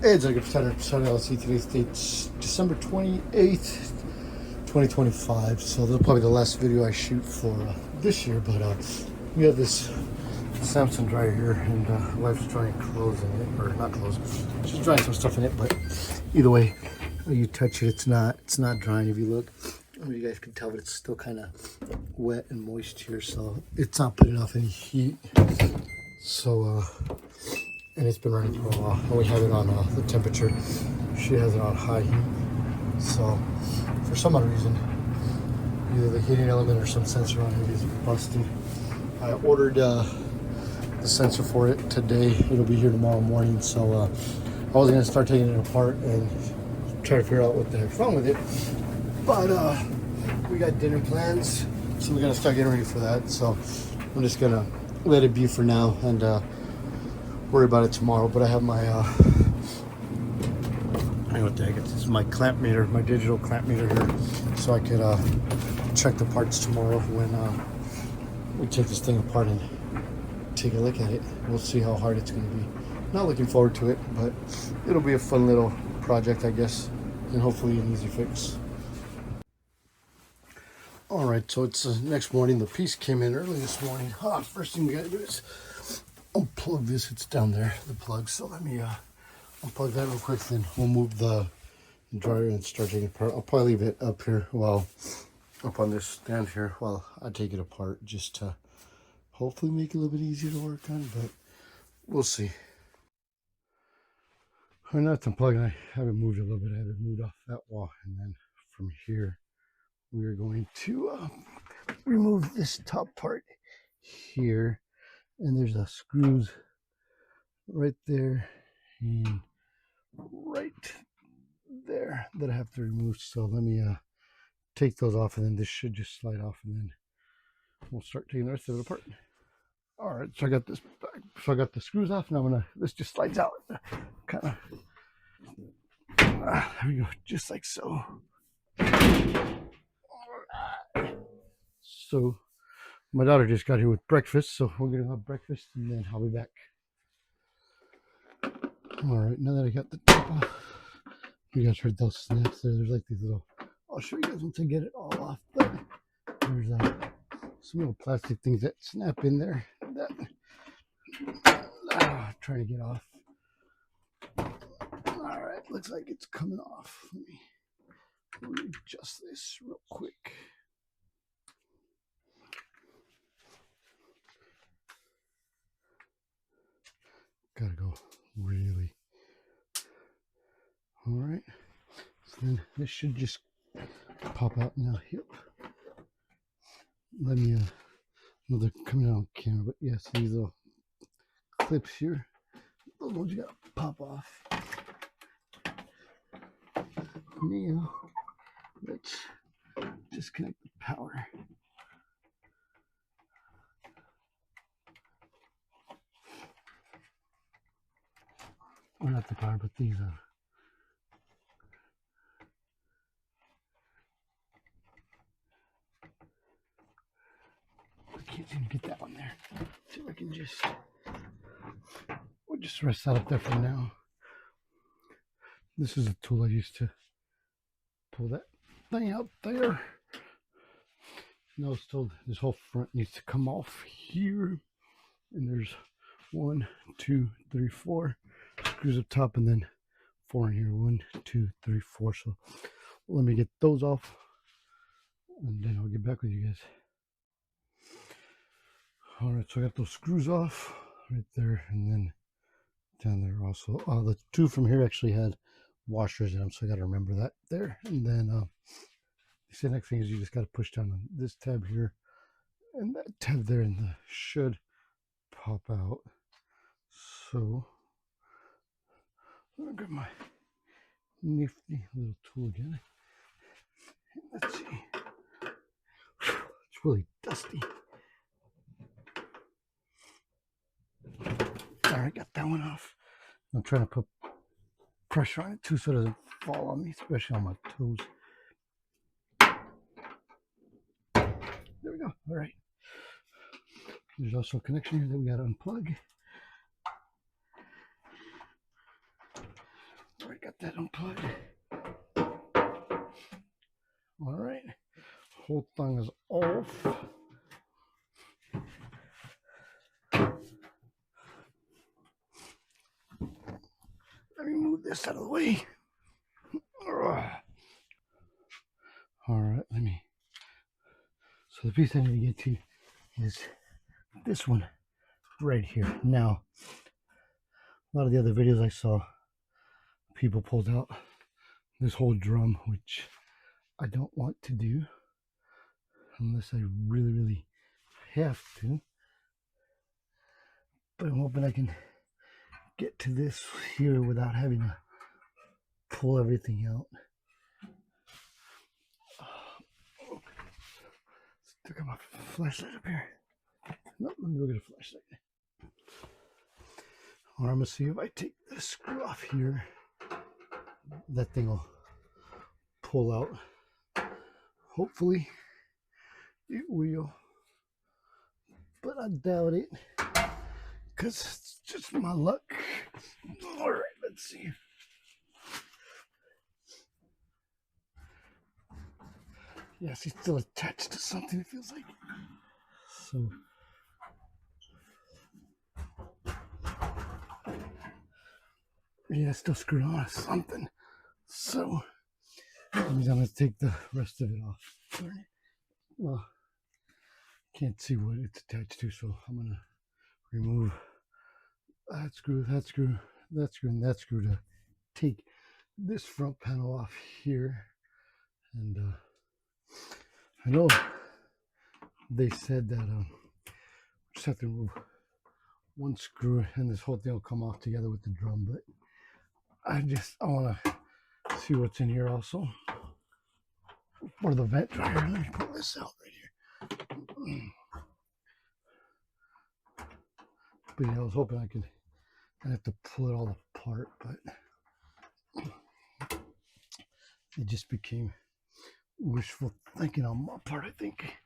It's like a percent LLC. Today's date's December 28th, 2025. So this is probably the last video I shoot for this year. But we have this Samsung dryer here, and wife's drying clothes in it, or not clothes. She's drying some stuff in it, but either way, you touch it, it's not drying. If you look, I don't know if you guys can tell, but it's still kind of wet and moist here, so it's not putting off any heat. So and it's been running for a while, and we have it on the temperature. She has it on high heat, so for some odd reason, either the heating element or some sensor on it is busted. I ordered the sensor for it today. It'll be here tomorrow morning, so I was gonna start taking it apart and try to figure out what the heck's wrong with it, but we got dinner plans, so we're gonna start getting ready for that. So I'm just gonna let it be for now and worry about it tomorrow. But I have my I don't know what the heck it is. This is my clamp meter, my digital clamp meter here, so I could check the parts tomorrow when we take this thing apart and take a look at it. We'll see how hard it's going to be. Not looking forward to it, but it'll be a fun little project, I guess, and hopefully an easy fix. All right, so it's next morning. The piece came in early this morning. First thing we gotta do is unplug this. It's down there, the plug. So let me unplug that real quick, then we'll move the dryer and start taking it apart. I'll probably leave it up here, well, up on this stand here while I take it apart, just to hopefully make it a little bit easier to work on, but we'll see. I'm not unplugging. I have it moved a little bit. I have it moved off that wall, and then from here we are going to remove this top part here, and there's a screws right there and right there that I have to remove. So let me take those off, and then this should just slide off, and then we'll start taking the rest of it apart. All right, so I got this back. So I got the screws off. Now this just slides out, kind of. There we go, just like so. So my daughter just got here with breakfast, so we're gonna have breakfast and then I'll be back. All right, now that I got the top off, you guys heard those snaps there. There's like these little, I'll show you guys once I get it all off, but there's some little plastic things that snap in there that trying to get off. All right, looks like it's coming off. Let me adjust this real quick. Gotta go really. All right, so then this should just pop out now. Here, let me well, they're coming out on camera, but yes, these little clips here, those ones you gotta pop off. Now let's disconnect the power. Or not the power, but these I can't seem to get that one there. See if I can we'll just rest that up there for now. This is a tool I used to pull that thing out there. And I was told this whole front needs to come off here. And there's 1, 2, 3, 4 screws up top, and then 4 in here. 1, 2, 3, 4. So let me get those off, and then I'll get back with you guys. All right, so I got those screws off right there, and then down there also. The 2 from here actually had washers in them, so I got to remember that there. And then the next thing is you just got to push down on this tab here and that tab there, and the should pop out. So I'm gonna grab my nifty little tool again. Let's see. It's really dusty. All right, got that one off. I'm trying to put pressure on it too, so it doesn't fall on me, especially on my toes. There we go. All right. There's also a connection here that we got to unplug. I got that unplugged. All right, whole thing is off. Let me move this out of the way. All right, let me. So the piece I need to get to is this one right here. Now, a lot of the other videos I saw, people pulled out this whole drum, which I don't want to do unless I really, really have to. But I'm hoping I can get to this here without having to pull everything out. Stick my flashlight up here. Nope, let me go get a flashlight. Or I'm gonna see if I take the screw off here, that thing will pull out. Hopefully it will, but I doubt it because it's just my luck. All right, let's see. Yes, he's still attached to something, it feels like. So yeah, it's still screwed on to something. So that means I'm gonna take the rest of it off. Darn it. Well, can't see what it's attached to, so I'm gonna remove that screw, that screw, that screw, and that screw to take this front panel off here. And I know they said that just have to remove one screw and this whole thing will come off together with the drum, but I want to see what's in here also. For the vent dryer, let me pull this out right here. But yeah, I was hoping I'd have to pull it all apart, but it just became wishful thinking on my part, I think.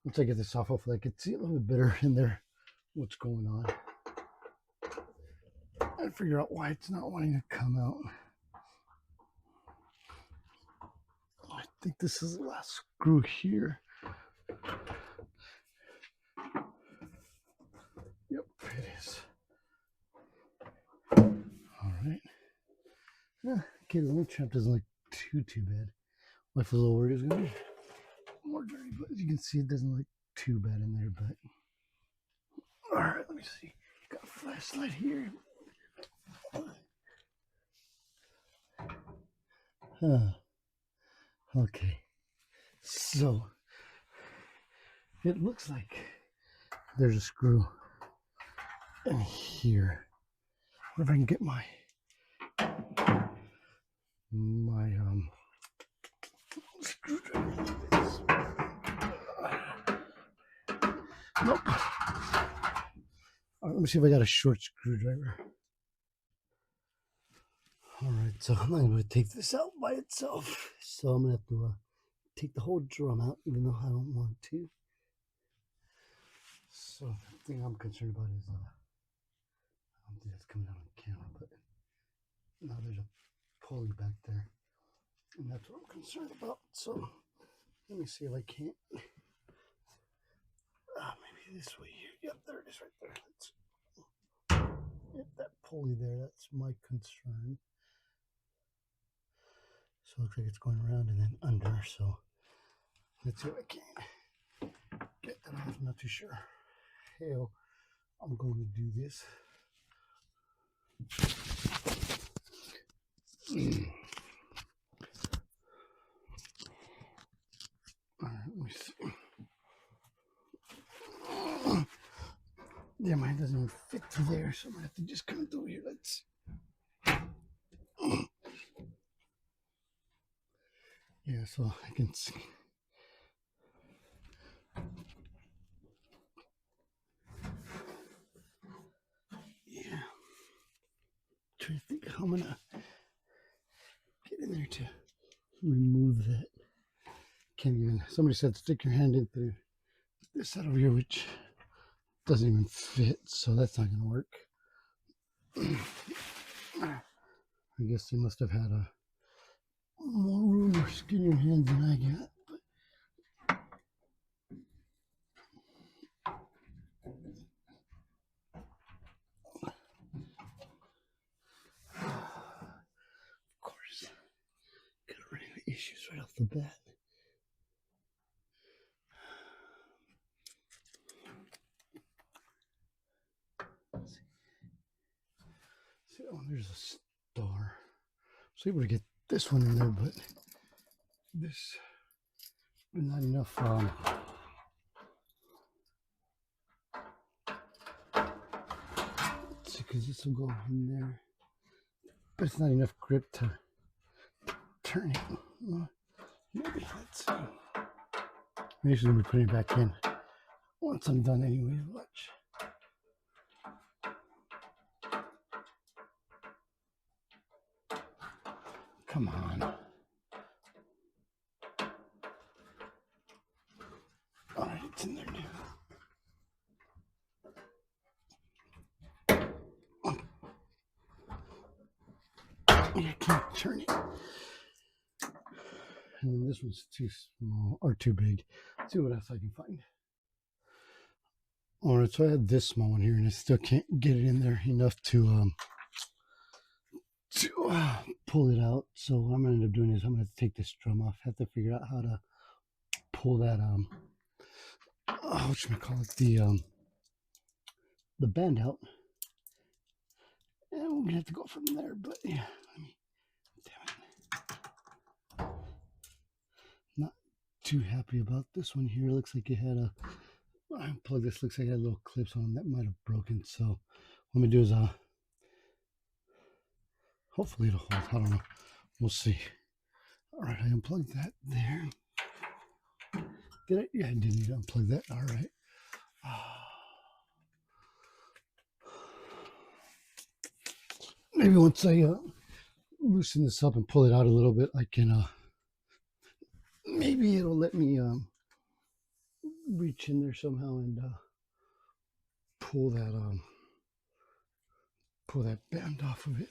Once I get this off, hopefully I can see a little bit better in there what's going on. And figure out why it's not wanting to come out. I think this is the last screw here. Yep, it is. All right. Yeah, okay, the link trap doesn't look too bad. My was a little worried it was going to be more dirty, but as you can see, it doesn't look too bad in there. But all right, let me see. Got a flashlight here. Okay, so it looks like there's a screw in here. What if I can get my screwdriver? Nope. Let me see if I got a short screwdriver. All right, so I'm going to take this out by itself. So I'm going to have to take the whole drum out, even though I don't want to. So the thing I'm concerned about is, I don't think that's coming out on camera, but now there's a pulley back there. And that's what I'm concerned about. So let me see if I can't. Maybe this way here. Yep, there it is right there. Yep, that pulley there, that's my concern. So it looks like it's going around and then under. So let's see if I can get that off. I'm not too sure how I'm going to do this. All right, let me see. Yeah, mine doesn't even fit through there, so I'm gonna have to just come through here. Let's see. Yeah, so I can see. Yeah. Trying to think how I'm gonna get in there to remove that. Can't even. Somebody said stick your hand in through this side over here, which doesn't even fit, so that's not gonna work. I guess they must have had a more room or skinnier hands than I got. Of course, got rid of issues right off the bat. See, oh, there's a star. I was able to get this one in there, but this, but not enough. Let's see, because this will go in there, but it's not enough grip to turn it. Well, maybe let's see. Maybe she's gonna be putting it back in once I'm done anyway. Watch. Come on. All right, it's in there now. I can't turn it. And then this one's too small or too big. Let's see what else I can find. All right, so I had this small one here, and I still can't get it in there enough to pull it out. So what I'm gonna end up doing is I'm gonna take this drum off. Have to figure out how to pull that what should I call it, the band out, and we're gonna have to go from there. But yeah, damn it, not too happy about this one here. It looks like it had a, I unplugged this, looks like it had little clips on them that might have broken. So what I'm gonna do is hopefully it'll hold. I don't know, we'll see. All right, I unplugged that there. Did I? Yeah, I didn't need to unplug that. All right. Maybe once I loosen this up and pull it out a little bit, I can maybe it'll let me reach in there somehow and pull that band off of it.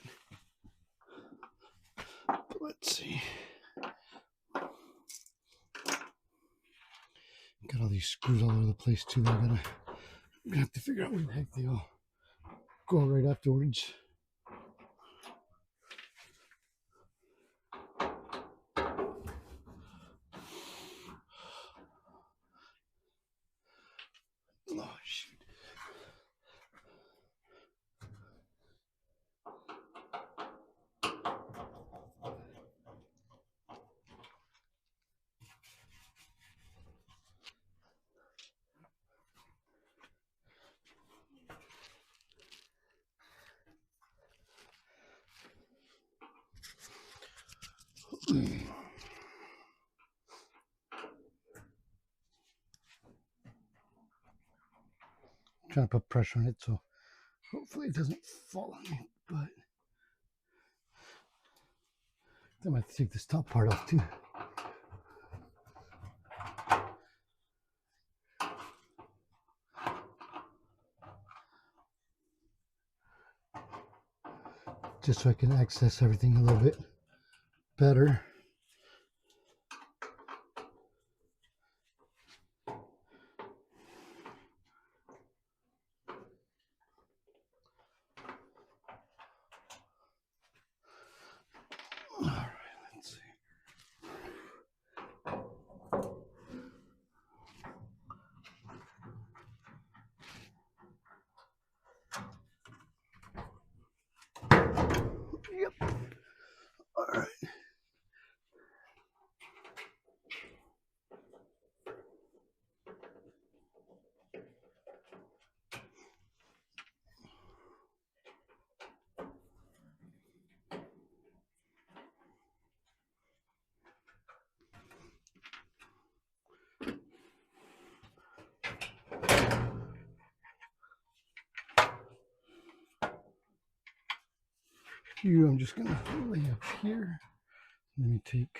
But let's see. Got all these screws all over the place too. I'm gonna have to figure out where the heck they all go right afterwards. Oh shoot. Trying to put pressure on it so hopefully it doesn't fall on me, but I might have to take this top part off too. Just so I can access everything a little bit better. All right, let's see. Yep. All right. I'm just gonna lay up here. Let me take,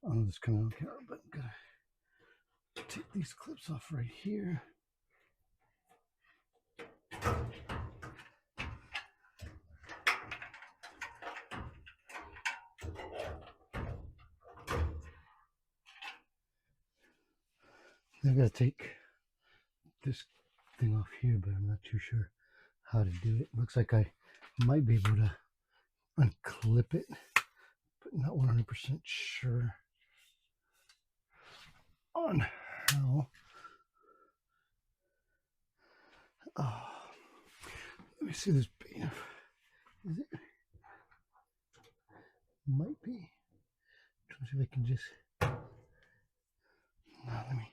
I know this kind of okay, but I'm gonna take these clips off right here. I gotta take this thing off here, but I'm not too sure how to do it. Looks like I might be able to unclip it, but not 100% sure on how. Let me see this paint. Is it? Might be. Trying to see if I can just. Now let me.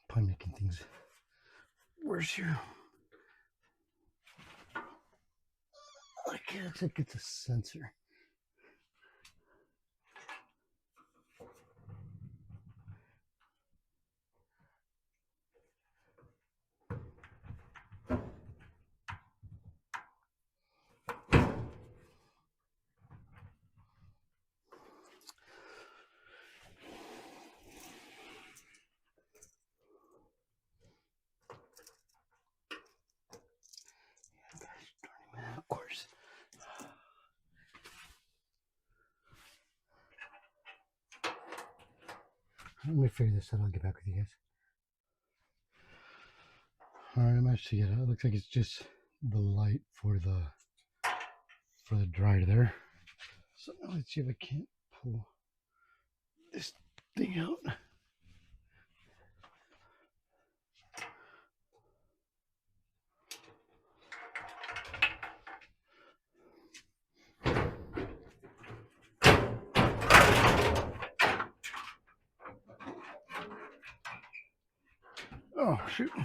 Probably making things worse here. Okay, looks like it's a sensor. Of course. Let me figure this out. I'll get back with you guys. Alright, I managed to get it. It looks like it's just the light for the dryer there. So now let's see if I can't pull this thing out. Oh, shoot. All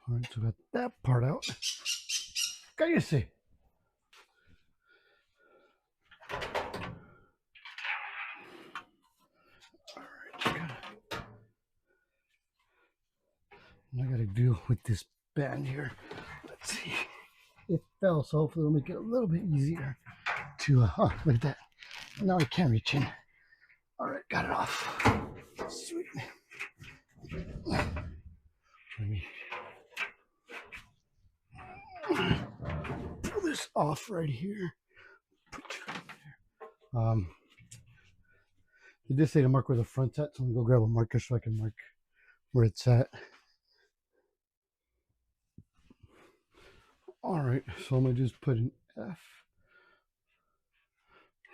right, so got that part out. Can you see? All right, I gotta deal with this band here. Let's see. It fell, so hopefully it'll make it a little bit easier to, oh, look at that. Now I can reach in. All right, got it off. Sweet. Let me pull this off right here. Put you right there. It did say to mark where the front's at, so I'm gonna go grab a marker so I can mark where it's at. All right, so I'm gonna just put an F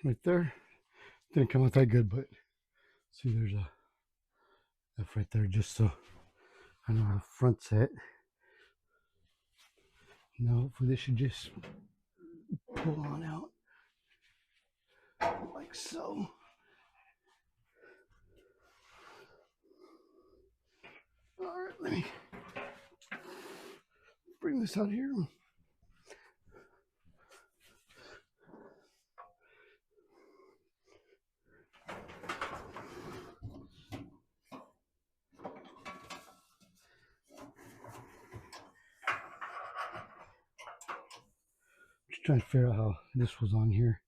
right there. Didn't come out that good, but see, there's a F right there, just so I know where the front's at. Now, hopefully, this should just pull on out like so. All right, let me bring this out here. Just trying to figure out how this was on here.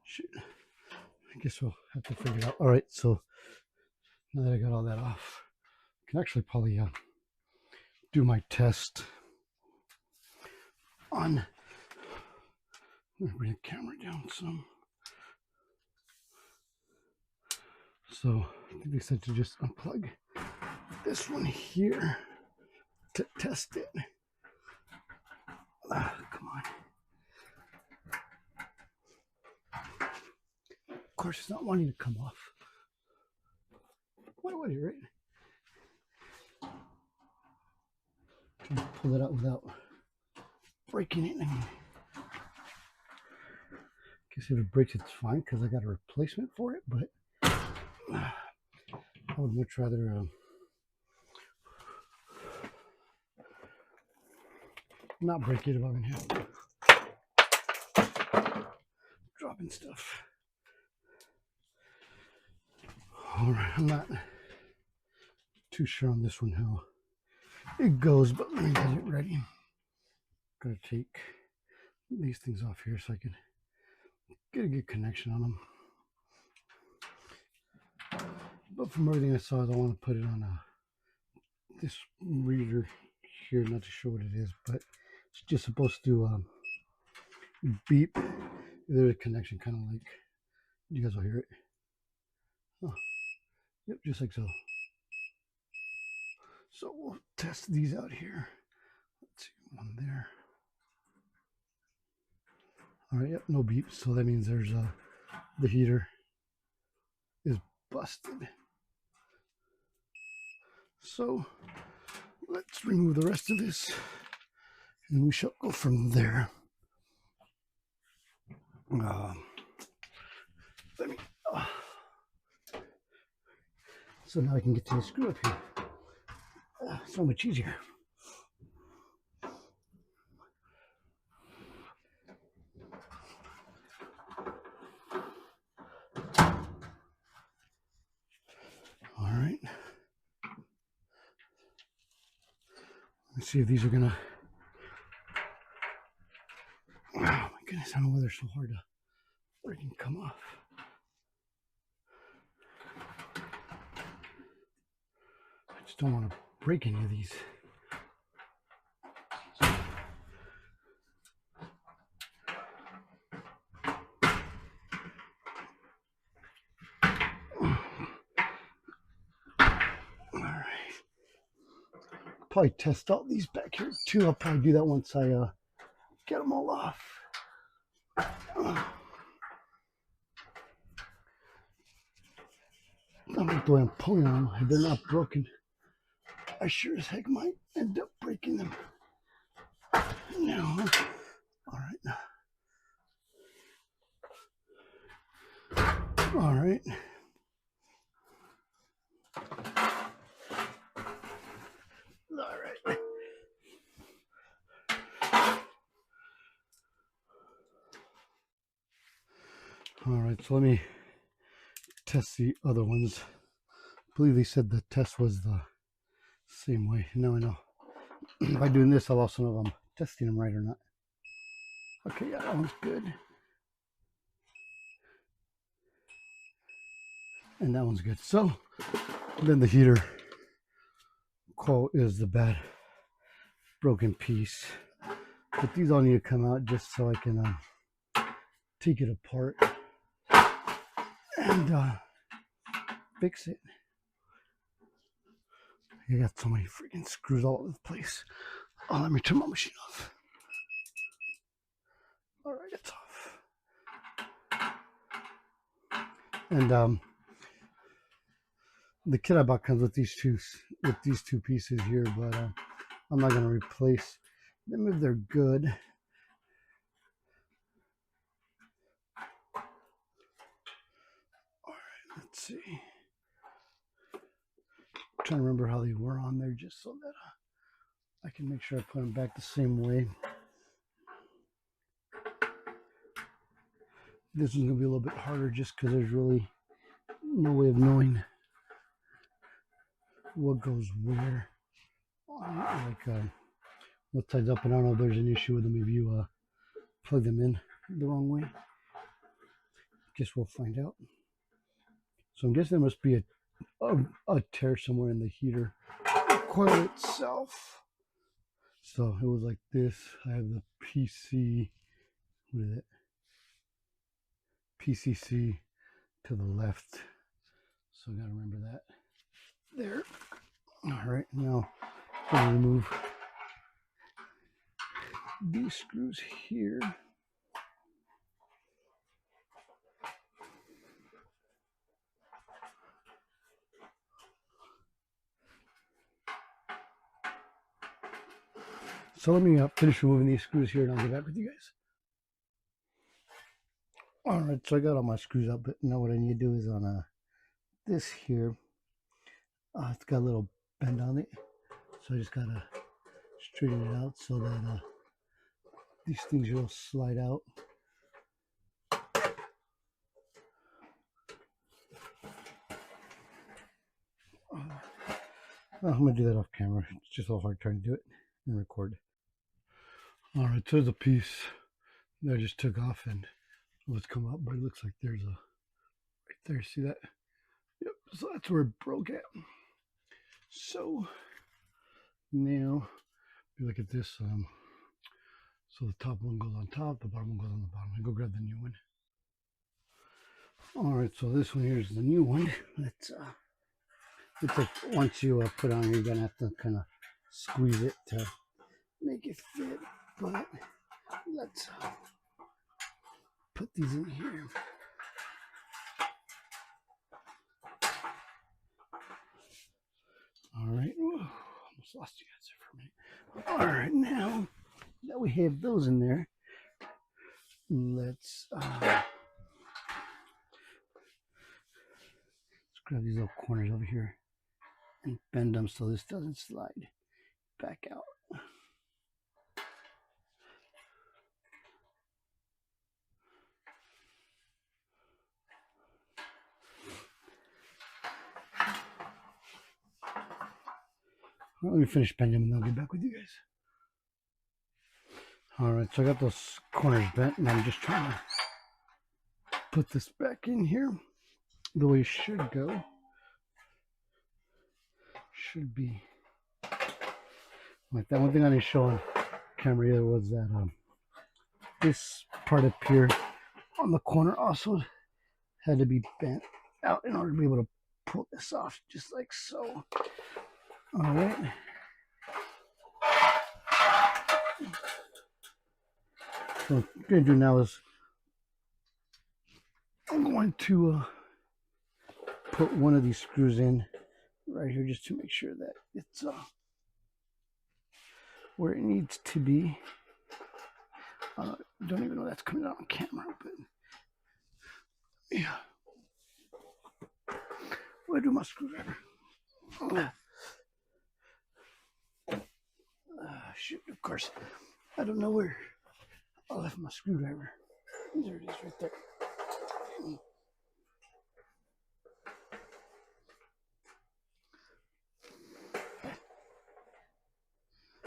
Shit. I guess we'll have to figure it out. All right, so now that I got all that off, I can actually probably do my test on. I'm gonna bring the camera down some. So I think they said to just unplug this one here to test it. Come on. Of course, it's not wanting to come off. What would it, right? Trying to pull it out without breaking it. Guess if it breaks, it's fine because I got a replacement for it. But I would much rather not break it if I'm gonna have to. Dropping stuff. All right, I'm not too sure on this one how it goes, but let me get it ready. I'm gonna take these things off here so I can get a good connection on them. But from everything I saw, I want to put it on this reader here, not to show what it is, but it's just supposed to beep. There's a connection, kind of like, you guys will hear it. Oh, yep, just like so. So we'll test these out here. Let's see, one there. All right, yep, no beep. So that means there's the heater is busted. So let's remove the rest of this and we shall go from there. Let me. So now I can get to the screw up here. So much easier. All right. Let's see if these are gonna. Oh my goodness! I don't know why they're so hard to freaking come off. I just don't want to break any of these. All right. Probably test out these back here too. I'll probably do that once I get them all off. I'm not the way I'm pulling on them. If they're not broken, I sure as heck might end up breaking them. No. All right. All right. All right. All right, so let me test the other ones. I believe they said the test was the same way. Now I know. By doing this, I'll also know if I'm testing them right or not. Okay, yeah, that one's good. And that one's good. So then the heater coil is the bad broken piece. But these all need to come out just so I can take it apart and fix it. You got so many freaking screws all over the place. Oh, let me turn my machine off. All right, it's off. And the kit I bought comes with these two pieces here, but I'm not gonna replace them if they're good. All right, let's see. I'm trying to remember how they were on there, just so that I can make sure I put them back the same way. This is gonna be a little bit harder, just because there's really no way of knowing what goes where. Like what side's up, and I don't know if there's an issue with them if you plug them in the wrong way. Guess we'll find out. So I'm guessing there must be a tear somewhere in the heater coil itself. So it was like this. I have the PC, what is it? PCC to the left. So I gotta remember that. There. All right, now I'm gonna remove these screws here. So let me finish removing these screws here and I'll get back with you guys. All right, so I got all my screws up, but now what I need to do is on this here, it's got a little bend on it. So I just gotta straighten it out so that these things will slide out. Oh, I'm gonna do that off camera. It's just a little hard trying to do it and record. All right, so there's a piece that I just took off and let's come up, but it looks like there's a right there. See that? Yep. So that's where it broke at. So now if you look at this. So the top one goes on top, the bottom one goes on the bottom. I go grab the new one. All right, so this one here is the new one. It's like once you put it on, you're gonna have to kind of squeeze it to make it fit. But let's put these in here. All right, almost lost you guys there for a minute. All right, now that we have those in there, let's grab these little corners over here and bend them so this doesn't slide back out. Well, let me finish bending and then I'll get back with you guys. All right, so I got those corners bent and I'm just trying to put this back in here the way it should go. Should be like that. One thing I didn't show on camera either was that this part up here on the corner also had to be bent out in order to be able to pull this off, just like so. All right. So what I'm going to do now is I'm going to put one of these screws in right here just to make sure that it's where it needs to be. I don't even know that's coming out on camera, but yeah. Where do my screwdriver? Shoot, of course. I don't know where I left my screwdriver. There it is right there.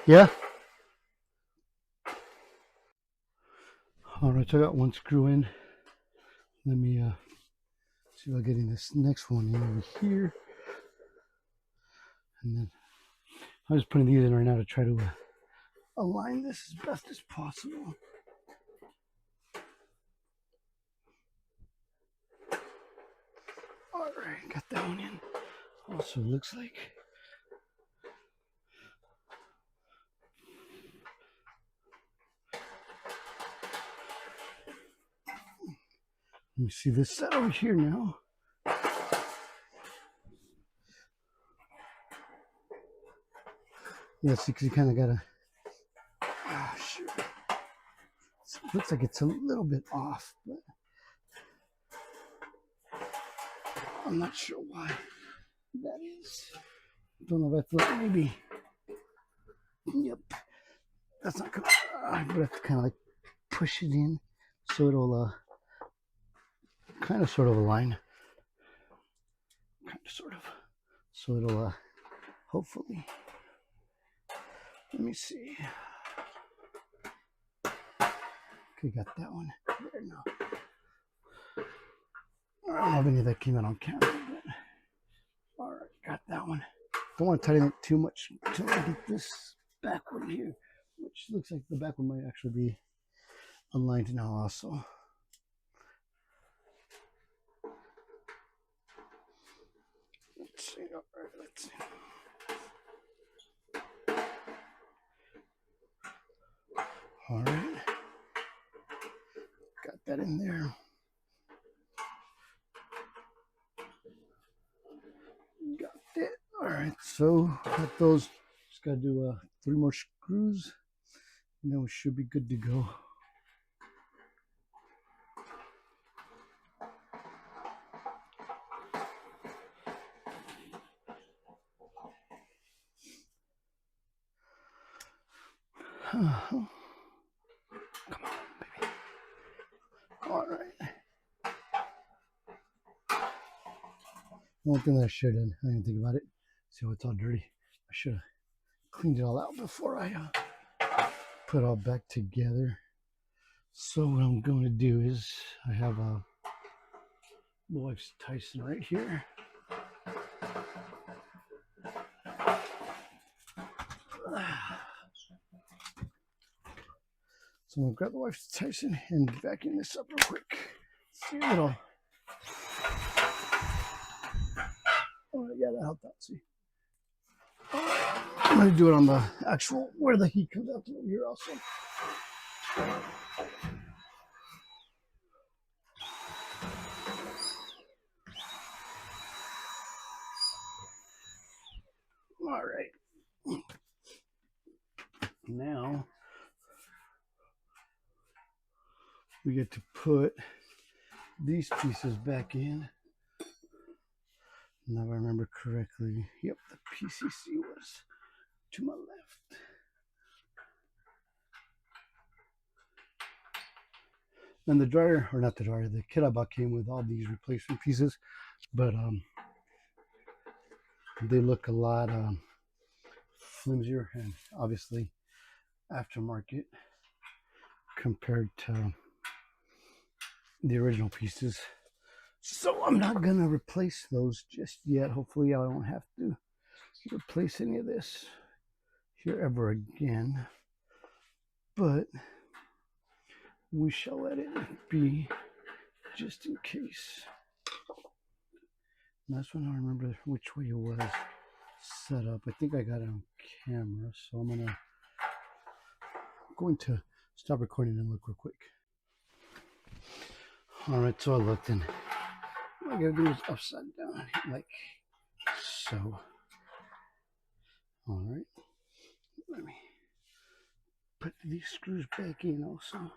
Yeah? All right, so I got one screw in. Let me see about getting this next one in over here. And then I'm just putting these in right now to try to align this as best as possible. All right, got that one in. Also looks like let me see this set over here now. Yeah, see, because you kind of gotta. Ah, shoot. It looks like it's a little bit off, but I'm not sure why that is. Don't know if that's maybe. Yep, that's not good. But I have to kind of like push it in so it'll kind of sort of align. Kind of sort of. So it'll hopefully. Let me see. Okay, got that one there now. I don't know if any of that came out on camera, but all right, got that one. Don't want to tighten it too much until I get this back one here, which looks like the back one might actually be aligned now also. Let's see. All right, let's see. All right, got that in there. Got it. All right, so got those. Just gotta do 3 more screws, and then we should be good to go. Come on, baby. All right. One thing that I should have, I didn't think about it. See how it's all dirty. I should have cleaned it all out before I put it all back together. So what I'm going to do is I have a wife's Tyson right here. So I'm going to grab the wife's Tyson and vacuum this up real quick. See a little. Oh, yeah, that helped out. See? I'm going to do it on the actual, where the heat comes out to over here also. All right. Now we get to put these pieces back in. Now if I remember correctly, yep, the PCC was to my left. And the dryer, or not the dryer, the kit I bought came with all these replacement pieces, but they look a lot flimsier and obviously aftermarket compared to the original pieces. So I'm not gonna replace those just yet. Hopefully I don't have to replace any of this here ever again, but we shall let it be just in case. And that's when I remember which way it was set up. I think I got it on camera, so I'm going to stop recording and look real quick. All right, so I looked, and what I gotta do is upside down, like so. All right, let me put these screws back in also.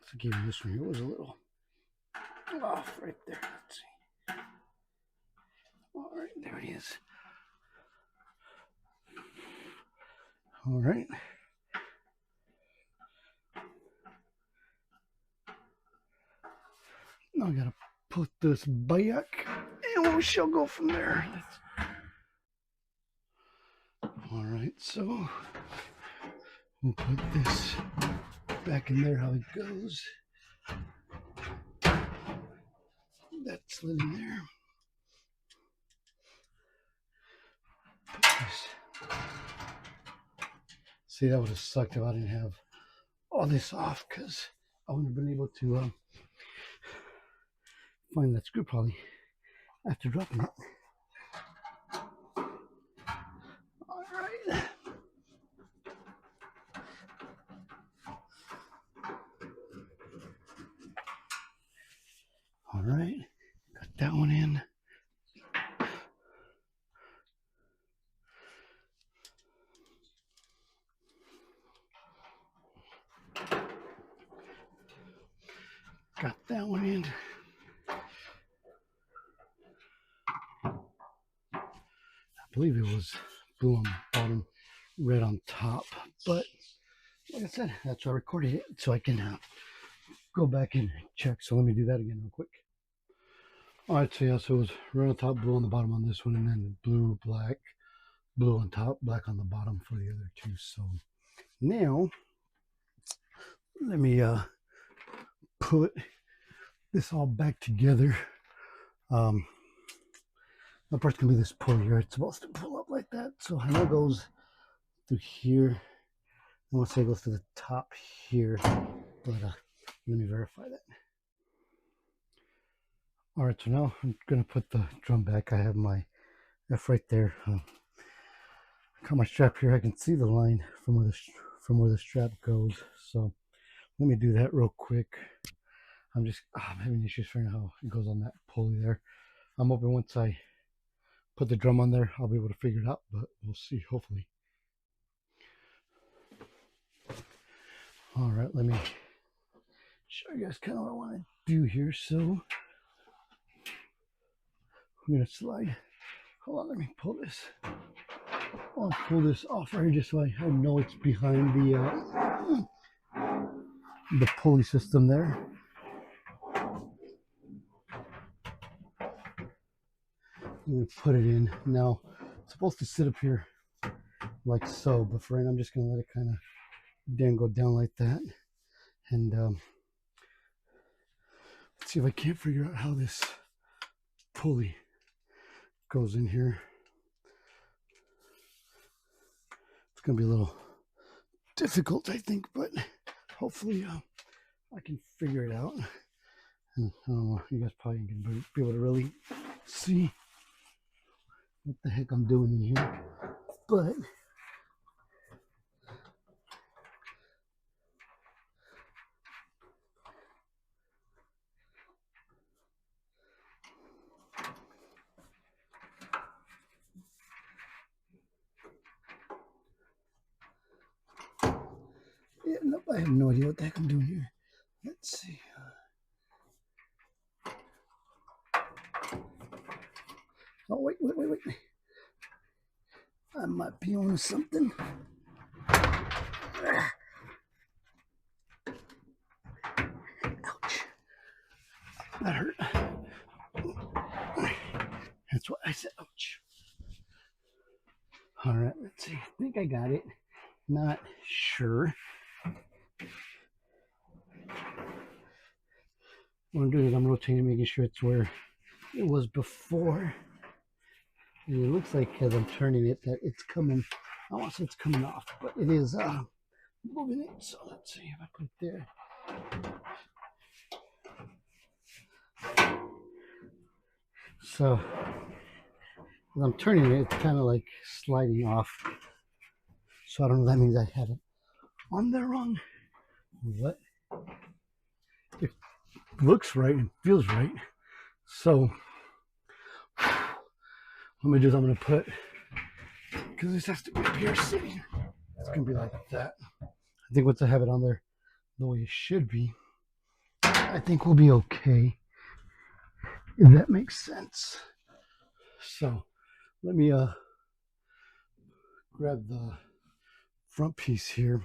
Forgive me, this one here was a little off right there. Let's see. All right, there it is. All right. Now I gotta put this back, and we shall go from there. All right, so we'll put this back in there how it goes. That slid in there. See, that would have sucked if I didn't have all this off, because I wouldn't have been able to find that screw probably after dropping it. All right. All right, got that one in. Got that one in. I believe it was blue on the bottom, red on top. But like I said, that's why I recorded it, so I can go back and check. So let me do that again real quick. All right, so yeah, so it was red on top, blue on the bottom on this one, and then blue, black, blue on top, black on the bottom for the other two. So now let me put this all back together. The part's gonna be this pull here. It's supposed to pull up like that, so I know it goes through here. I want to say it goes to the top here, but let me verify that. All right, so now I'm gonna put the drum back. I have my F right there. Got my strap here. I can see the line from where the strap goes. So let me do that real quick. I'm having issues figuring out how it goes on that pulley there. I'm hoping once I put the drum on there, I'll be able to figure it out, but we'll see, hopefully. All right, let me show you guys kind of what I want to do here. So I'm gonna slide. Hold on, let me pull this. I'll pull this off right here just so I know it's behind the pulley system there. I'm gonna put it in. Now, it's supposed to sit up here like so, but for right now I'm just gonna let it kind of dangle down like that. And let's see if I can't figure out how this pulley goes in here. It's gonna be a little difficult, I think, but hopefully I can figure it out. And I don't know, you guys probably can be able to really see what the heck I'm doing in here, but yeah, nope, I have no idea what the heck I'm doing here. Let's see. Oh, wait. I might be on something. Ouch. That hurt. That's what I said. Ouch. All right, let's see. I think I got it. Not sure. What I'm doing is I'm rotating, making sure it's where it was before. And it looks like as I'm turning it that it's coming. I want to say it's coming off, but it is moving it. So let's see if I put it there. So as I'm turning it, it's kind of like sliding off. So I don't know if that means I had it on there wrong. What? It looks right and feels right. So what I'm gonna do is I'm gonna put, because this has to be up here sitting. It's gonna be like that. I think once I have it on there the way it should be, I think we'll be okay. If that makes sense. So let me grab the front piece here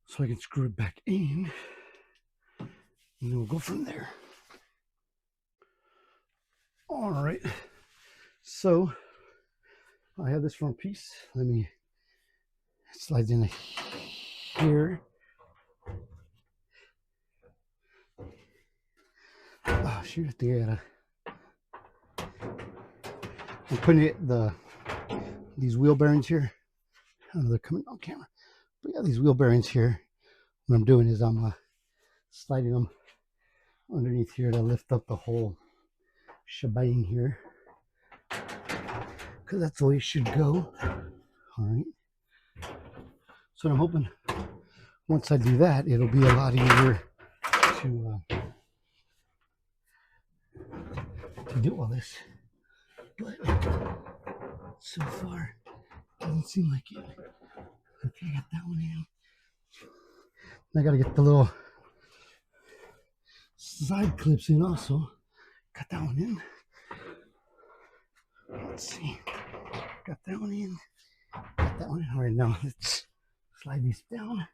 so I can screw it back in, and then we'll go from there. All right, so I have this front piece. Let me slide in here. Oh shoot, I think I gotta. I'm putting these wheel bearings here. I don't know, they're coming on camera, but yeah, these wheel bearings here. What I'm doing is I'm sliding them underneath here to lift up the whole shebang here, because that's the way it should go. All right. So I'm hoping once I do that, it'll be a lot easier to do all this. But so far, it doesn't seem like it. Okay, I got that one in. I gotta get the little side clips in also. Got that one in. Let's see. Got that one in. Got that one in. All right, now let's slide these down.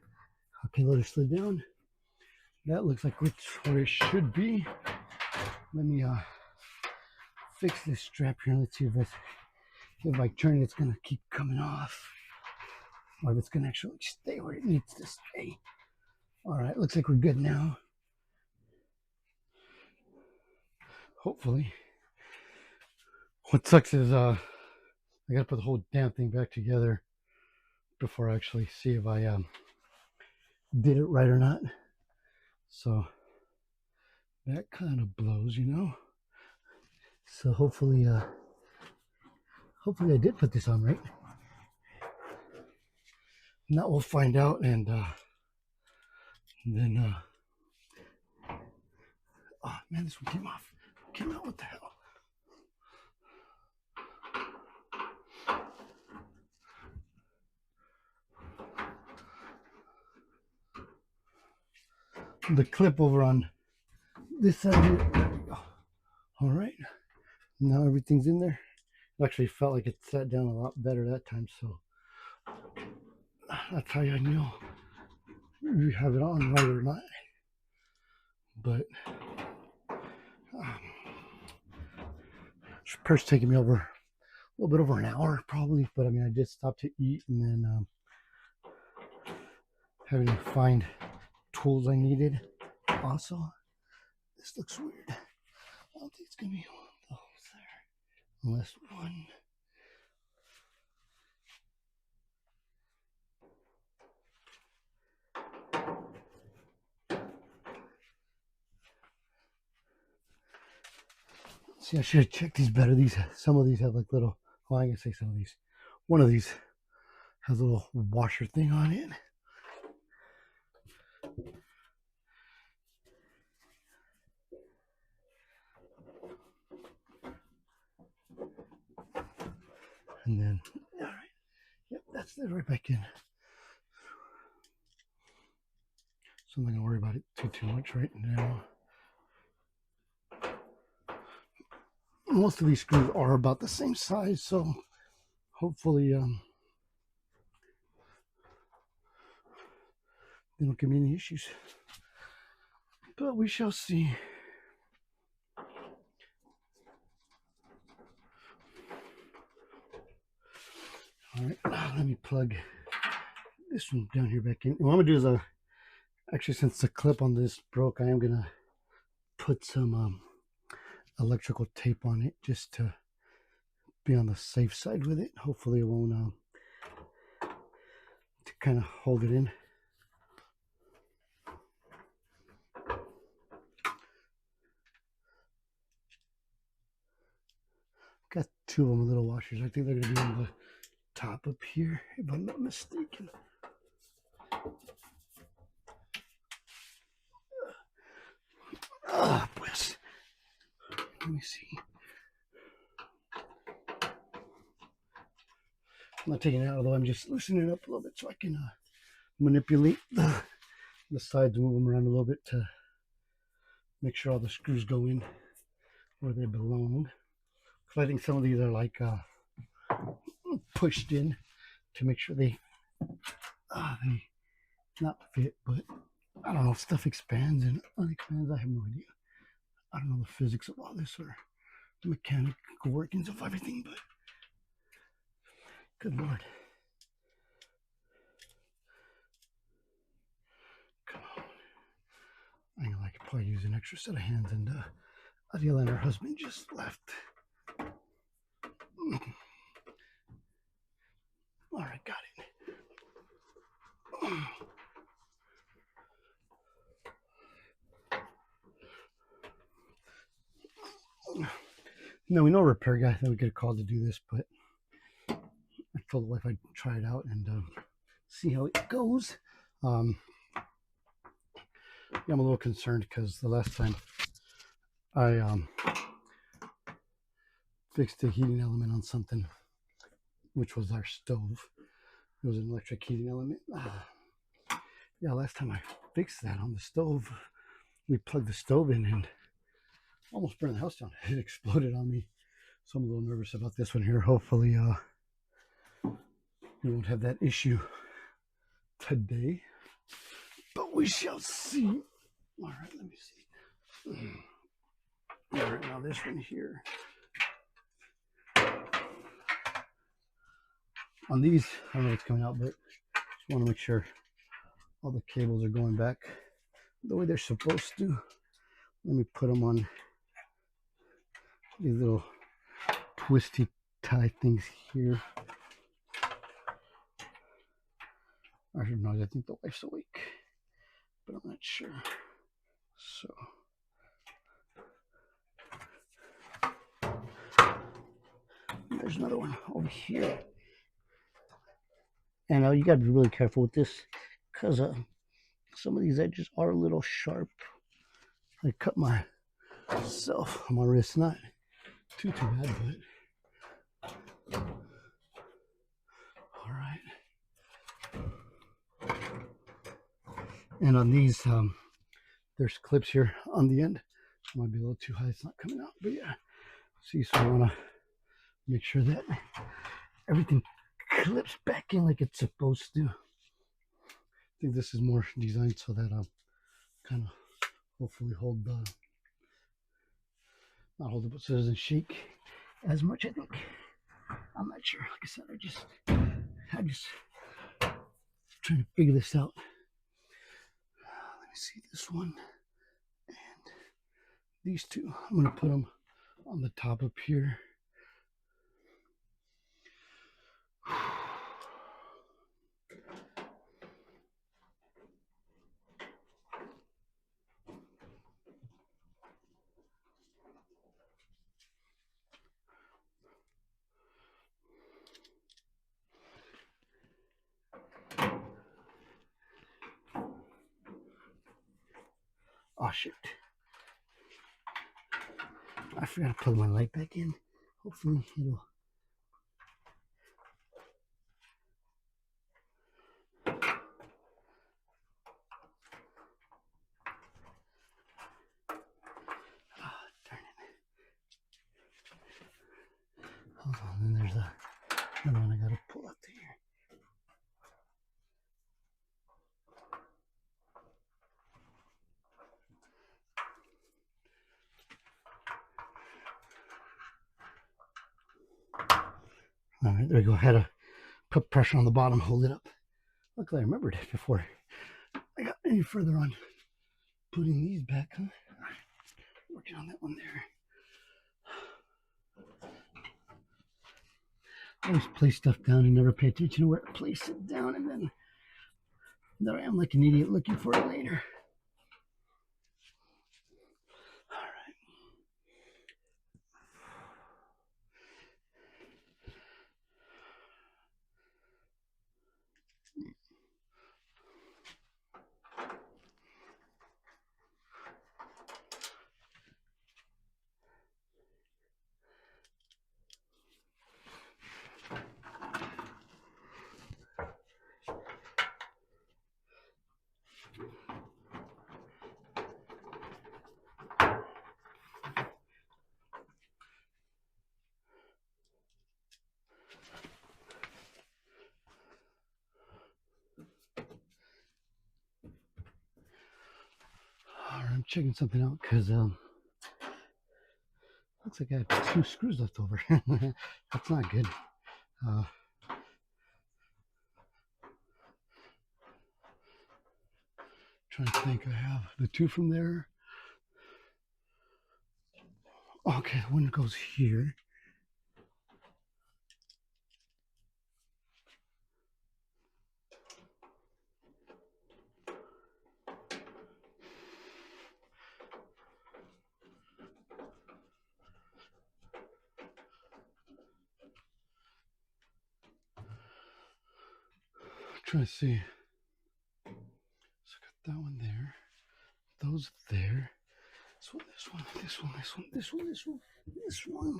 Okay, let it slide down. That looks like where it should be. Let me fix this strap here. Let's see if I turn it, it's gonna keep coming off, or if it's gonna actually stay where it needs to stay. All right, looks like we're good now. Hopefully. What sucks is I gotta put the whole damn thing back together before I actually see if I did it right or not. So that kind of blows, you know. So hopefully I did put this on right. Now we'll find out, and then oh man, this one came off. Came out. What the hell? The clip over on this side here. There we go. All right. Now everything's in there. It actually felt like it sat down a lot better that time, so that's how you know you have it on right or not. But it's taking me over a little bit over an hour probably, but I mean I did stop to eat and then having to find tools I needed. Also, this looks weird. I don't think it's gonna be one of those there, unless one. See, I should have checked these better. Some of these have like little. Well, I can say some of these. One of these has a little washer thing on it. And then, all right, yep, that's it right back in. So I'm not gonna worry about it too much right now. Most of these screws are about the same size, so hopefully they don't give me any issues. But we shall see. All right, let me plug this one down here back in. What I'm gonna do is actually, since the clip on this broke, I am gonna put some electrical tape on it just to be on the safe side with it. Hopefully it won't to kind of hold it in. Got two of them little washers. I think they're gonna be on the top up here, if I'm not mistaken. Pues. Let me see. I'm not taking it out, although I'm just loosening it up a little bit so I can manipulate the sides, move them around a little bit to make sure all the screws go in where they belong. Because I think some of these are like pushed in to make sure they not fit, but I don't know if stuff expands and unexpands. I have no idea. I don't know the physics of all this or the mechanical workings of everything, but good Lord. Come on. I know I could probably use an extra set of hands, and Adela and her husband just left. All right, got it. No, we know a repair guy that we get a call to do this, but I told the wife I'd try it out and see how it goes. Yeah, I'm a little concerned because the last time I fixed a heating element on something, which was our stove. It was an electric heating element. Yeah, last time I fixed that on the stove, we plugged the stove in and almost burned the house down. It exploded on me. So I'm a little nervous about this one here. Hopefully we won't have that issue today, but we shall see. All right, let me see. All right, now this one here. On these, I don't know what's coming out, but just want to make sure all the cables are going back the way they're supposed to. Let me put them on these little twisty tie things here. I don't know, I think the wife's awake, but I'm not sure. So there's another one over here. And you gotta be really careful with this because some of these edges are a little sharp. I cut myself on my wrist, not too bad, but all right. And on these, there's clips here on the end. It might be a little too high, it's not coming out, but yeah, See, so I want to make sure that everything clips back in like it's supposed to. I think this is more designed so that kind of hopefully hold the, not hold it, but so it doesn't shake as much. I think. I'm not sure. Like I said, I just trying to figure this out. Let me see this one and these two. I'm gonna put them on the top up here. Oh shit. I forgot to plug my light back in. Hopefully it'll. Oh, darn it. Hold on, then there's another one I gotta pull out there. All right, there we go. I had to put pressure on the bottom, hold it up. Luckily, I remembered it before I got any further on putting these back. Huh? Working on that one there. I always place stuff down and never pay attention to where I place it down, and then there I am like an idiot looking for it later. All right. I'm checking something out because looks like I have 2 screws left over. That's not good. Trying to think, I have the 2 from there. Okay, one goes here. Trying to see. So I got that one there. Those there. This one, this one, this one, this one, this one, this one, this one.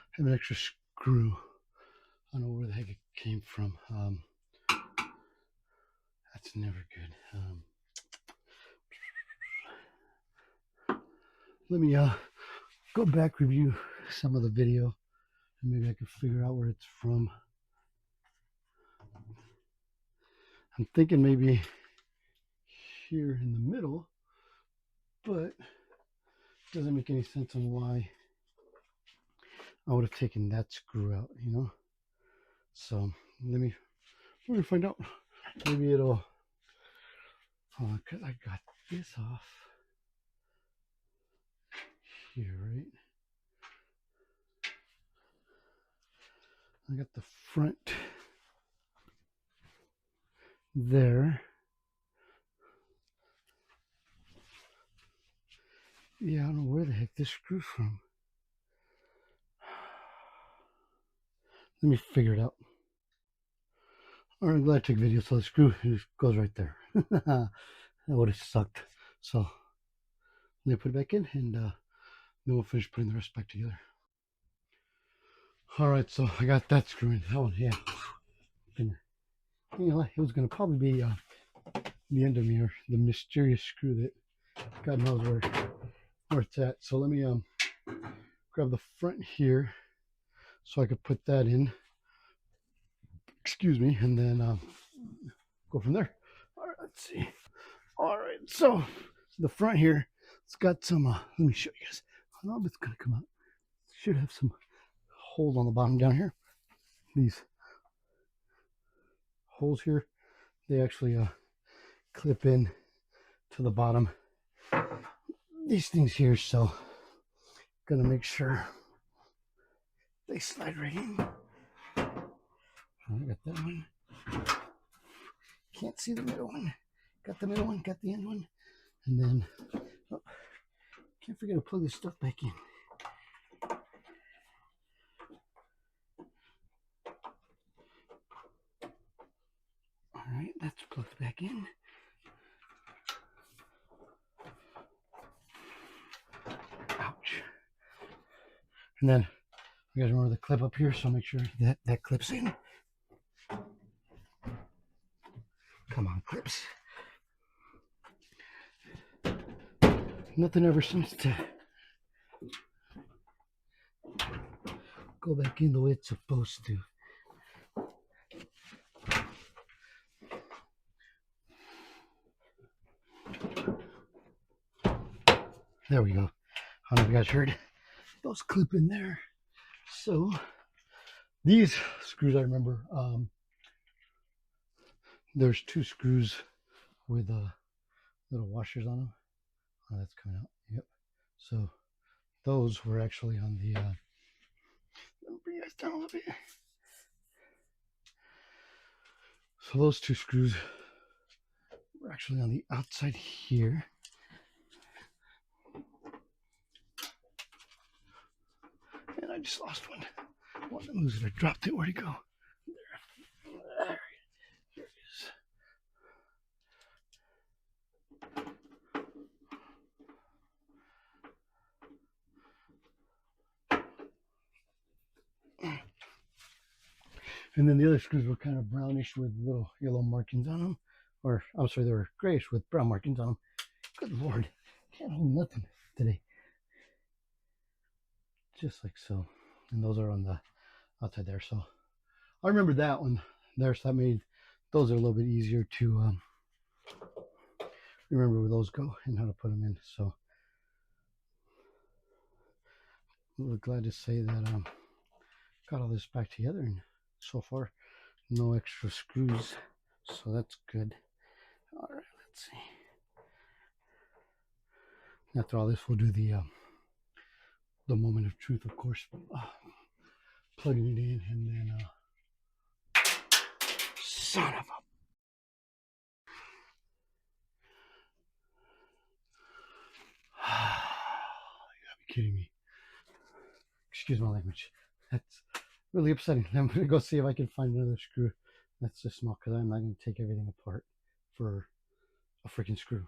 I have an extra screw. I don't know where the heck it came from. That's never good. Let me go back, review some of the video, and maybe I can figure out where it's from. I'm thinking maybe here in the middle, but it doesn't make any sense on why I would have taken that screw out, you know? So we're gonna find out. Maybe it'll, cause I got this off here, right? I got the front there. Yeah, I don't know where the heck this screw's from. Let me figure it out. All right, I'm glad I took video, so the screw goes right there. That would have sucked. So let me put it back in, and then we'll finish putting the rest back together. All right, so I got that screw in. That one, yeah. And, you know, it was going to probably be the end of me, or the mysterious screw that God knows where where it's at. So let me grab the front here so I could put that in. Excuse me, and then go from there. All right, let's see. All right, so the front here, it's got some. Let me show you guys. I don't know if it's gonna come out. It should have some holes on the bottom down here. These holes here, they actually clip in to the bottom. These things here, so gonna make sure they slide right in. I got that one. Can't see the middle one. Got the middle one, got the end one. And then, oh, can't forget to plug this stuff back in. All right, that's plugged back in. Ouch. And then, you guys remember the clip up here, so make sure that that clips in. Come on, clips. Nothing ever seems to go back in the way it's supposed to. There we go. I don't know if you guys heard those clip in there. So these screws, I remember, there's 2 screws with little washers on them. Oh, that's coming out. Yep. So those were actually on the. Let me bring you guys down a little bit. So those 2 screws were actually on the outside here. And I just lost one. I wanted to lose it. I dropped it. Where'd it go? There. Here it is. And then the other screws were kind of brownish with little yellow markings on them. Or, I'm sorry, they were grayish with brown markings on them. Good Lord. Can't hold nothing today. Just like so. And those are on the outside there. So I remember that one there. So that made those are a little bit easier to remember where those go and how to put them in. So we're glad to say that got all this back together, and so far no extra screws, so that's good. All right, let's see. After all this, we'll do the moment of truth, of course, plugging it in, and then son of a. You gotta be kidding me. Excuse my language. That's really upsetting. I'm gonna go see if I can find another screw that's this small, because I'm not gonna take everything apart for a freaking screw.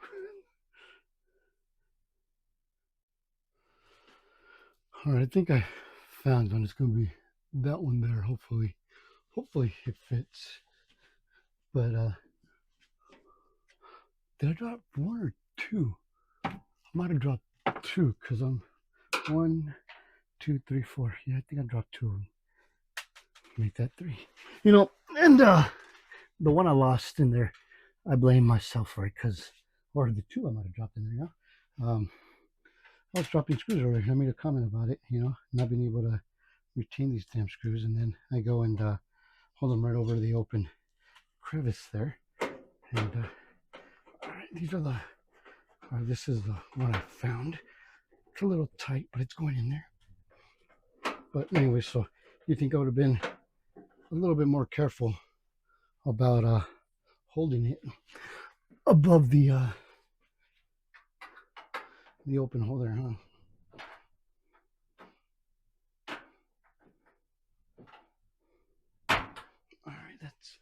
All right, I think I found one. It's gonna be that one there. Hopefully it fits. But did I drop 1 or 2? I might have dropped 2, because I'm 1, 2, 3, 4. Yeah, I think I dropped 2 of them. Make that 3. You know, and the one I lost in there, I blame myself for it, because, or the 2 I might have dropped in there, yeah. I was dropping screws earlier. I made a comment about it, you know, not being able to retain these damn screws, and then I go and hold them right over the open crevice there. And all right, these are the. This is the one I found. It's a little tight, but it's going in there. But anyway, so you think I would have been a little bit more careful about holding it above the open hole there, huh? All right, that's.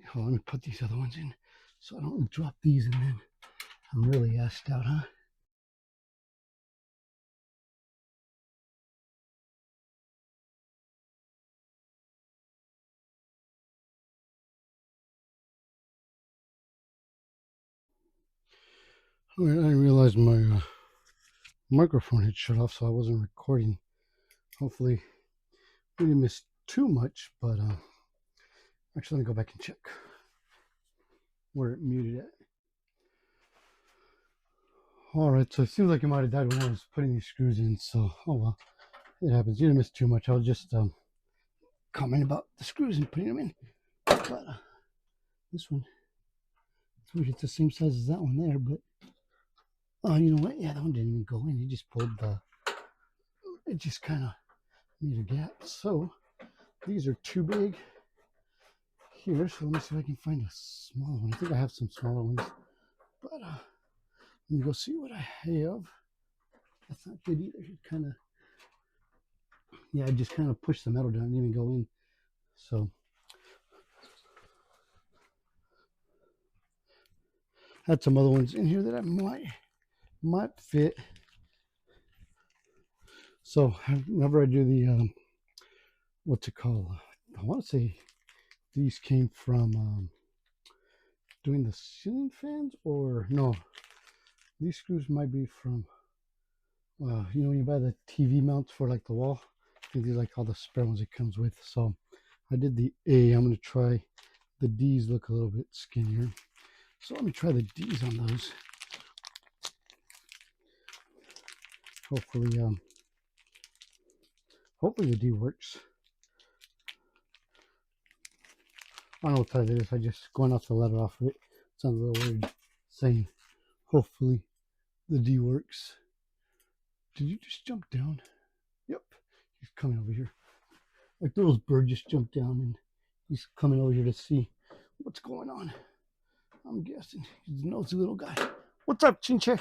Hold on, let me put these other ones in so I don't drop these and then I'm really assed out, huh? I realized my microphone had shut off, so I wasn't recording. Hopefully we didn't miss too much, but actually let me go back and check where it muted at. Alright, so it seems like it might have died when I was putting these screws in, so oh well, it happens. You didn't miss too much. I was just commenting about the screws and putting them in. But this one, it's weird, it's the same size as that one there, but oh, you know what? Yeah, that one didn't even go in. He just pulled it just kind of made a gap. So these are too big here. So let me see if I can find a smaller one. I think I have some smaller ones, but let me go see what I have. That's not good either. It kind of, yeah, I just kind of pushed the metal down and didn't even go in. So I had some other ones in here that I might fit. So whenever I do the what's it called? I want to say these came from doing the ceiling fans, or no, these screws might be from you know, when you buy the TV mounts for like the wall. I think these are like all the spare ones it comes with. So I did the A. I'm going to try the D's. Look a little bit skinnier, so let me try the D's on those. Hopefully the D works. I don't know what type it is. I just going off the letter off of it. Sounds a little weird saying hopefully the D works. Did you just jump down? Yep, he's coming over here. Like the little bird just jumped down and he's coming over here to see what's going on. I'm guessing he's a nosy little guy. What's up, Chinche?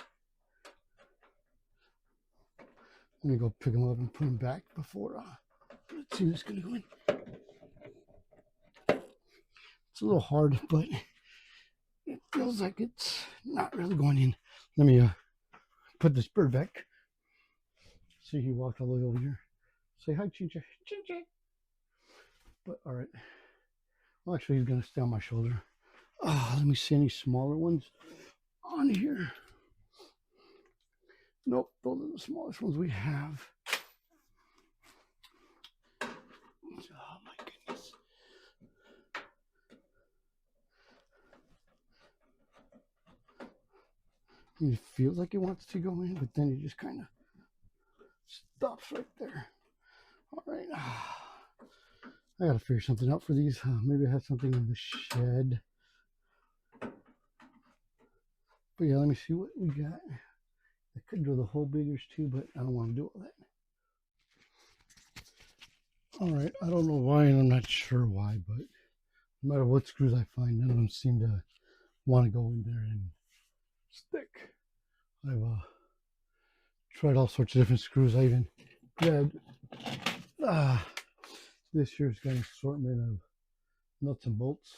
Let me go pick him up and put him back before let's see who's gonna go in. It's a little hard, but it feels like it's not really going in. Let me put this bird back. See, he walked all the way over here. Say hi, Chinche. Chinche. But all right. Well, actually, he's gonna stay on my shoulder. Let me see any smaller ones on here. Nope, those are the smallest ones we have. Oh my goodness. It feels like it wants to go in, but then it just kind of stops right there. All right. I gotta figure something out for these. Maybe I have something in the shed. But yeah, let me see what we got. I could do the whole biggers too, but I don't want to do all that. All right, I don't know why, and I'm not sure why, but no matter what screws I find, none of them seem to want to go in there and stick. I've tried all sorts of different screws. I even grabbed this year's got an assortment of nuts and bolts,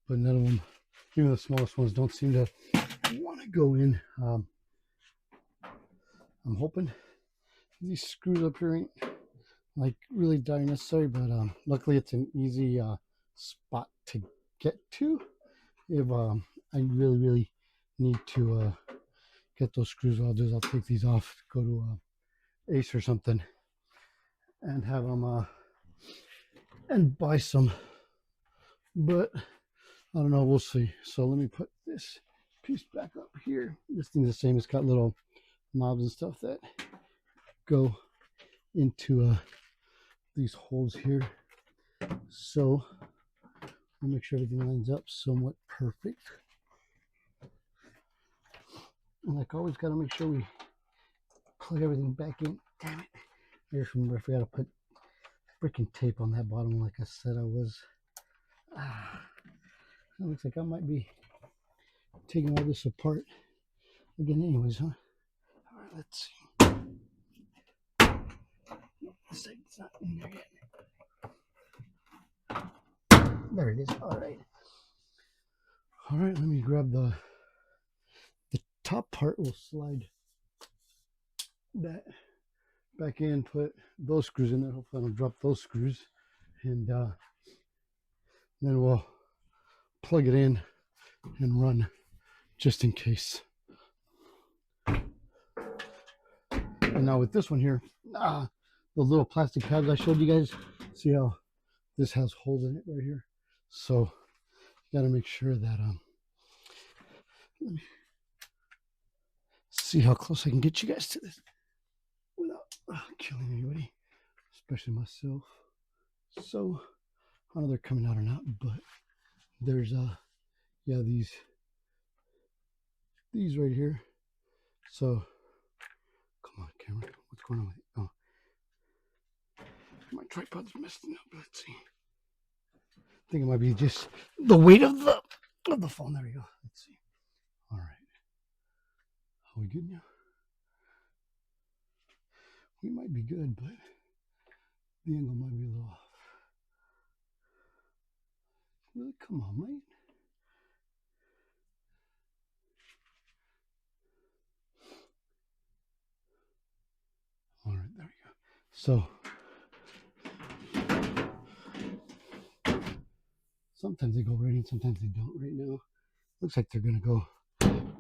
but none of them, even the smallest ones, don't seem to want to go in. I'm hoping these screws up here ain't like really dire necessary, but luckily it's an easy spot to get to if I really need to get those screws. What I'll do is I'll take these off, go to Ace or something, and have them and buy some, but I don't know, we'll see. So let me put this piece back up here. This thing's the same. It's got little knobs and stuff that go into these holes here, so I'll make sure everything lines up somewhat perfect. And like always, got to make sure we plug everything back in. Damn it, I just remember I forgot to put freaking tape on that bottom like I said I was. It looks like I might be taking all this apart again anyways, huh? All right, let's see. This side's not in there yet. There it is. All right. All right, let me grab the top part. We'll slide that back in, put those screws in there. Hopefully I don't drop those screws. And then we'll plug it in and run just in case. now with this one here, the little plastic pads I showed you guys, see how this has holes in it right here? So you gotta make sure that let me see how close I can get you guys to this without killing anybody, especially myself. So I don't know if they're coming out or not, but there's yeah, these right here. So come on, camera, what's going on with it? Oh, my tripod's messing up. Let's see. I think it might be just the weight of the phone. There we go. Let's see. All right. Are we good now? We might be good, but the angle might be a little off. Really? Come on, mate. All right, there we go. So sometimes they go right in, sometimes they don't. Right now, looks like they're gonna go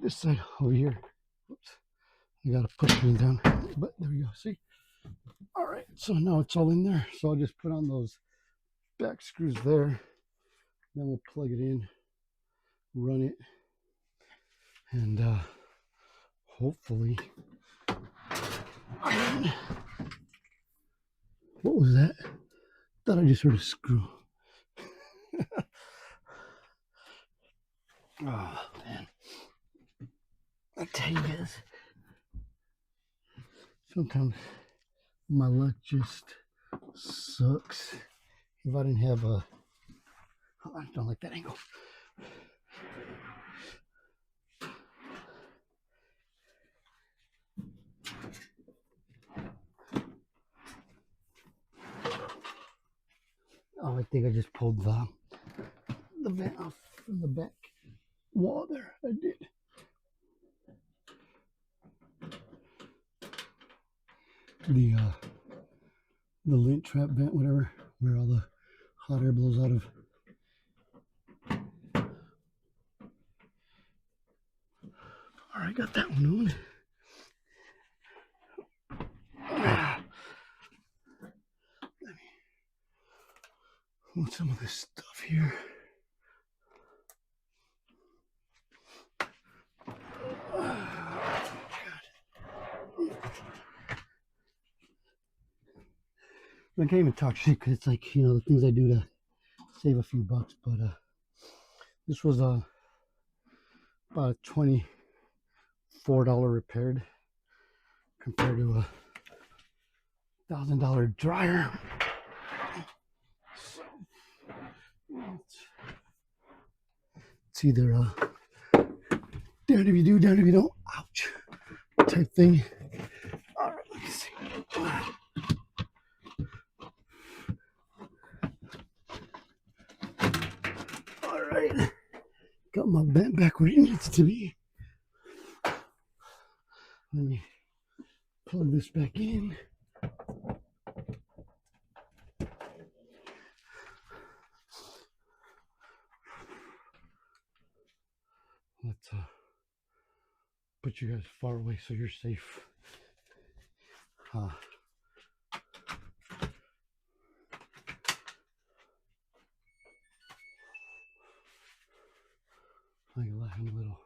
this side over here. Oops, I gotta push things down, but there we go. See? All right, so now it's all in there. So I'll just put on those back screws there. Then we'll plug it in, run it, and hopefully. What was that? Thought I just heard a screw. Oh man, I tell you guys, sometimes my luck just sucks. If I didn't have a, I don't like that angle. Oh, I think I just pulled the vent off from the back wall there. I did. The lint trap vent, whatever, where all the hot air blows out of. All right, got that one on. Let me move some of this stuff here. I can't even talk shit because it's like, you know, the things I do to save a few bucks. But this was about a $24 repaired compared to a $1,000 dryer. So it's either damned if you do, damned if you don't. Ouch, type thing. All right, let me see. All right, got my vent back where it needs to be. Let me plug this back in. Let's put you guys far away so you're safe. I'm laughing a little.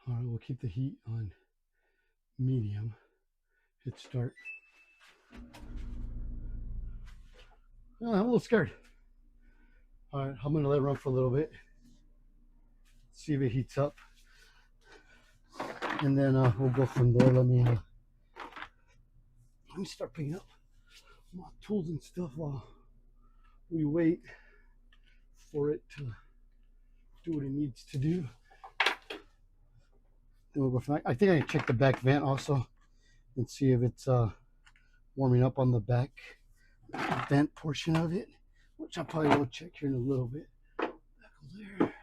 All right, we'll keep the heat on medium. Hit start. Oh, I'm a little scared. All right, I'm gonna let it run for a little bit. See if it heats up, and then we'll go from there. Let me start picking up my tools and stuff while we wait for it to do what it needs to do. Then we'll go from there. I think I can check the back vent also and see if it's warming up on the back vent portion of it, which I probably will check here in a little bit. There.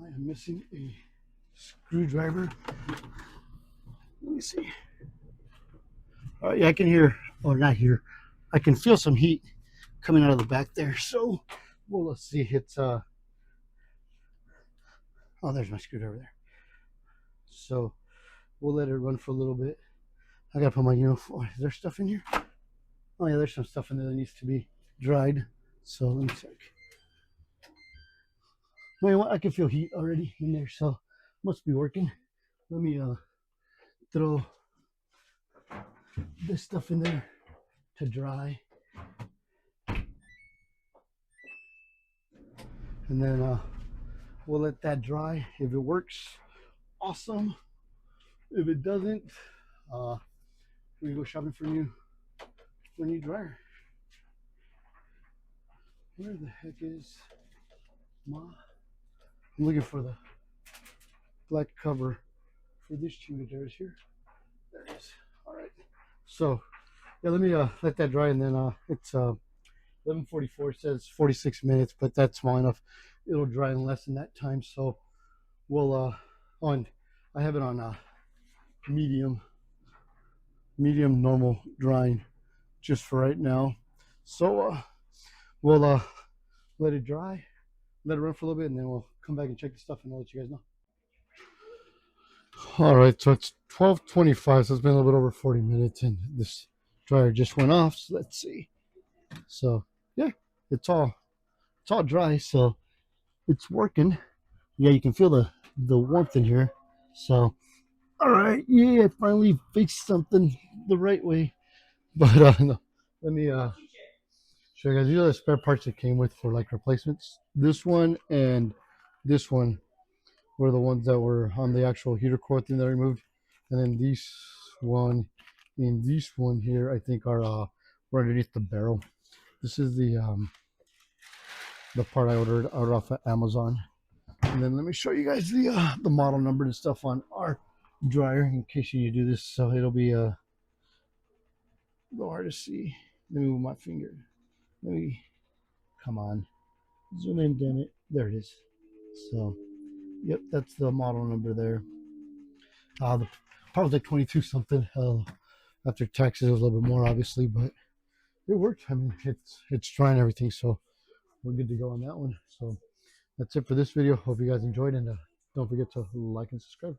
I am missing a screwdriver. Let me see. All right, yeah, I can hear, or not hear, I can feel some heat coming out of the back there. So, well, let's see. It's oh, there's my screwdriver there. So we'll let it run for a little bit. I gotta put my uniform. Is there stuff in here? Oh yeah, there's some stuff in there that needs to be dried. So let me check. Well, I can feel heat already in there, so must be working. Let me throw this stuff in there to dry, and then we'll let that dry. If it works, awesome. If it doesn't, we go shopping for a new dryer. Where the heck is my? I'm looking for the black cover for this humidor. Is here. There it is. All right. So yeah, let me let that dry, and then it's 11:44. It says 46 minutes, but that's small enough. It'll dry in less than that time. So we'll on. I have it on medium normal drying just for right now. So we'll let it dry, let it run for a little bit, and then we'll come back and check the stuff, and I'll let you guys know. All right, so it's 12:25, so it's been a little bit over 40 minutes, and this dryer just went off. So let's see. So yeah, it's all dry, so it's working. Yeah, you can feel the warmth in here. So all right, yeah, I finally fixed something the right way. But no, let me show you guys. These are the spare parts that came with for like replacements. This one and this one were the ones that were on the actual heater core thing that I removed, and then this one and this one here I think are were underneath the barrel. This is the part I ordered out off of Amazon. And then let me show you guys the model number and stuff on our dryer in case you do this. So it'll be a little hard to see. Let me move my finger. Let me come on. Zoom in, damn it. There it is. So yep, that's the model number there. The part was like 22 something. After taxes it was a little bit more obviously, but it worked. I mean it's drying everything, so we're good to go on that one. So that's it for this video. Hope you guys enjoyed, and don't forget to like and subscribe.